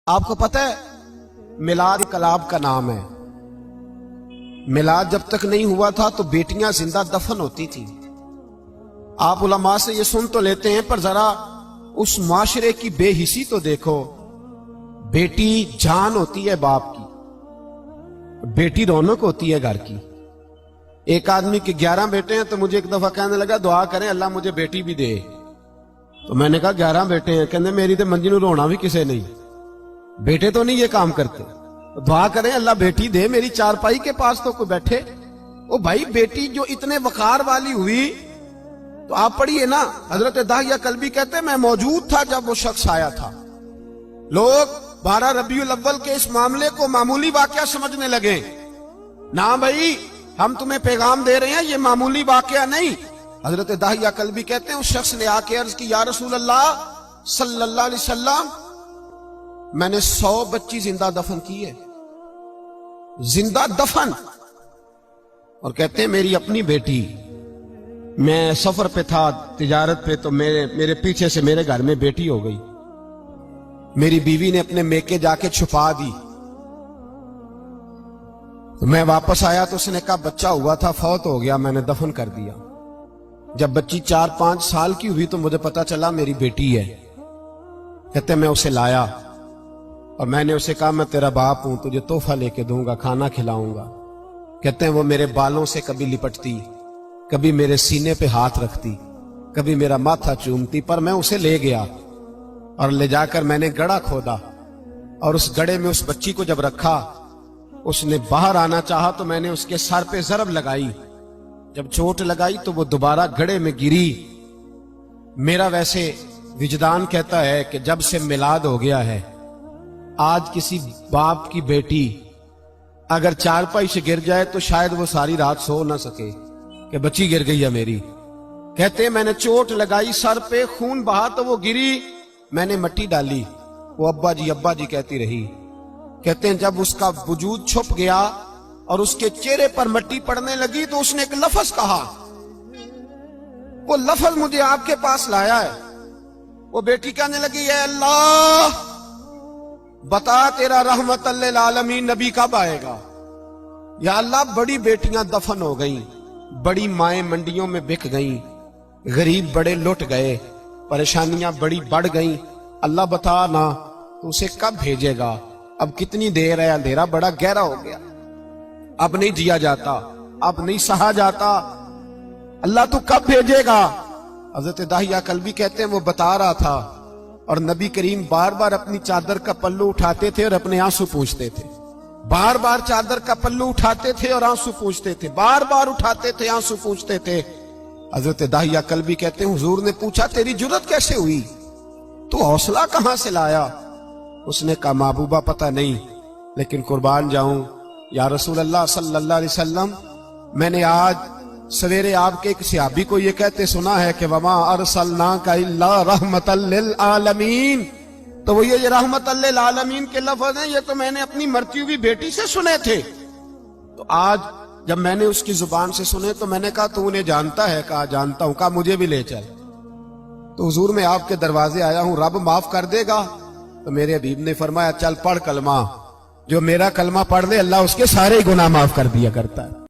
آپ کو پتہ ہے میلاد انقلاب کا نام ہے۔ میلاد جب تک نہیں ہوا تھا تو بیٹیاں زندہ دفن ہوتی تھی۔ آپ علماء سے یہ سن تو لیتے ہیں پر ذرا اس معاشرے کی بے حسی تو دیکھو۔ بیٹی جان ہوتی ہے باپ کی، بیٹی رونق ہوتی ہے گھر کی۔ ایک آدمی کے 11 بیٹے ہیں تو مجھے ایک دفعہ کہنے لگا دعا کریں اللہ مجھے بیٹی بھی دے۔ تو میں نے کہا 11 بیٹے ہیں، کہنے میری تو منجی نو رونا بھی کسے نہیں، بیٹے تو نہیں یہ کام کرتے، دعا کریں اللہ بیٹی دے، میری چارپائی کے پاس تو کوئی بیٹھے۔ او بھائی بیٹی جو اتنے وقار والی ہوئی تو آپ پڑھیے نا، حضرت داہیہ کلبی کہتے ہیں میں موجود تھا جب وہ شخص آیا تھا۔ لوگ 12 ربیع الاول کے اس معاملے کو معمولی واقعہ سمجھنے لگے۔ نہ بھائی ہم تمہیں پیغام دے رہے ہیں یہ معمولی واقعہ نہیں۔ حضرت داہیہ کلبی کہتے ہیں اس شخص نے آ کے عرض کی یا رسول اللہ صلی اللہ علیہ وسلم میں نے 100 بچی زندہ دفن کی ہے، زندہ دفن۔ اور کہتے ہیں میری اپنی بیٹی، میں سفر پہ تھا تجارت پہ تو میرے پیچھے سے میرے گھر میں بیٹی ہو گئی، میری بیوی نے اپنے میکے جا کے چھپا دی، تو میں واپس آیا تو اس نے کہا بچہ ہوا تھا فوت ہو گیا، میں نے دفن کر دیا۔ جب بچی 4-5 سال کی ہوئی تو مجھے پتا چلا میری بیٹی ہے۔ کہتے ہیں میں اسے لایا اور میں نے اسے کہا میں تیرا باپ ہوں، تجھے تحفہ لے کے دوں گا، کھانا کھلاؤں گا۔ کہتے ہیں وہ میرے بالوں سے کبھی لپٹتی، کبھی میرے سینے پہ ہاتھ رکھتی، کبھی میرا ماتھا چومتی، پر میں اسے لے گیا اور لے جا کر میں نے گڑھا کھودا اور اس گڑھے میں اس بچی کو جب رکھا، اس نے باہر آنا چاہا تو میں نے اس کے سر پہ ضرب لگائی، جب چوٹ لگائی تو وہ دوبارہ گڑھے میں گری۔ میرا ویسے وجدان کہتا ہے کہ جب سے میلاد ہو گیا ہے آج کسی باپ کی بیٹی اگر چارپائی سے گر جائے تو شاید وہ ساری رات سو نہ سکے کہ بچی گر گئی ہے میری۔ کہتے ہیں میں نے چوٹ لگائی سر پہ، خون بہا تو وہ گری، میں نے مٹی ڈالی، وہ ابا جی کہتی رہی۔ کہتے ہیں جب اس کا وجود چھپ گیا اور اس کے چہرے پر مٹی پڑنے لگی تو اس نے ایک لفظ کہا، وہ لفظ مجھے آپ کے پاس لایا ہے۔ وہ بیٹی کہنے لگی اے اللہ بتا تیرا رحمت للعالمین نبی کب آئے گا؟ یا اللہ بڑی بیٹیاں دفن ہو گئیں، بڑی مائیں منڈیوں میں بک گئیں، غریب بڑے لٹ گئے، پریشانیاں بڑی بڑھ گئیں، اللہ بتا نا تو اسے کب بھیجے گا؟ اب کتنی دیر ہے، اندھیرا بڑا گہرا ہو گیا، اب نہیں جیا جاتا، اب نہیں سہا جاتا، اللہ تو کب بھیجے گا؟ حضرت داہیہ کلبی کہتے ہیں وہ بتا رہا تھا اور نبی کریم بار بار اپنی چادر کا پلو اٹھاتے تھے اور اپنے آنسو پوچھتے تھے، بار بار چادر کا پلو اٹھاتے تھے اور آنسو پوچھتے تھے، بار بار اٹھاتے تھے آنسو پوچھتے تھے۔ حضرت داہیہ کلبی کہتے ہیں حضور نے پوچھا تیری جرت کیسے ہوئی، تو حوصلہ کہاں سے لایا؟ اس نے کہا محبوبہ پتہ نہیں، لیکن قربان جاؤں یا رسول اللہ صلی اللہ علیہ وسلم میں نے آج سویرے آپ کے ایک صحابی کو یہ کہتے سنا ہے کہ وما ارسلناک الا رحمتا للعالمین، تو وہ یہ رحمت للعالمین کے لفظ ہیں یہ تو میں نے اپنی مرتی ہوئی بیٹی سے سنے تھے۔ تو آج جب میں نے اس کی زبان سے سنے تو میں نے کہا تو انہیں جانتا ہے؟ کہا جانتا ہوں۔ کہا مجھے بھی لے چل۔ تو حضور میں آپ کے دروازے آیا ہوں، رب معاف کر دے گا؟ تو میرے حبیب نے فرمایا چل پڑھ کلمہ، جو میرا کلمہ پڑھ لے اللہ اس کے سارے گناہ معاف کر دیا کرتا ہے۔